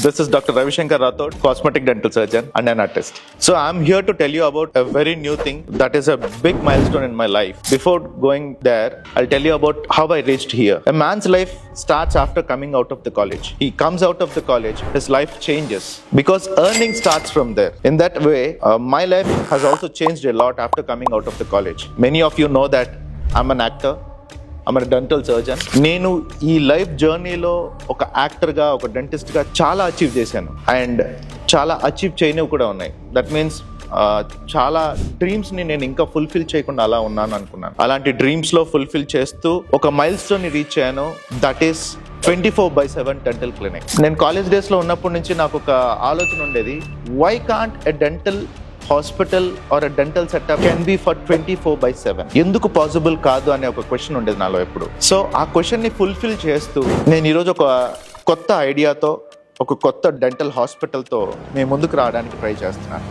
This is Dr. Ravishankar Rathod, cosmetic dental surgeon and an artist. So I'm here to tell you about a very new thing that is a big milestone in my life. Before going there, I'll tell you about how I reached here. A man's life starts after coming out of the college. He comes out of the college, his life changes because earning starts from there. In that way, my life has also changed a lot after coming out of the college. Many of you know that I'm an actor. I'm a dental surgeon. నేను ఈ life జర్నీలో ఒక యాక్టర్గా ఒక డెంటిస్ట్గా చాలా achieve చేశాను and చాలా achieve చేయనివి కూడా ఉన్నాయి. దట్ మీన్స్ చాలా డ్రీమ్స్ని నేను ఇంకా ఫుల్ఫిల్ చేయకుండా అలా ఉన్నాను అనుకున్నాను. అలాంటి డ్రీమ్స్లో ఫుల్ఫిల్ చేస్తూ ఒక మైల్ స్టోన్ని రీచ్ అయ్యాను. That is 24/7 dental clinic. నేను కాలేజ్ డేస్లో ఉన్నప్పటి నుంచి నాకు ఒక ఆలోచన ఉండేది, why can't a dental hospital or a dental setup can be for 24/7, ఎందుకు పాసిబుల్ కాదు అనే ఒక క్వశ్చన్ ఉండేది నాలో ఎప్పుడు. సో ఆ క్వశ్చన్ని ఫుల్ఫిల్ చేస్తూ నేను ఈరోజు ఒక కొత్త ఐడియాతో ఒక కొత్త డెంటల్ హాస్పిటల్తో మేము ముందుకు రావడానికి ట్రై చేస్తున్నాను.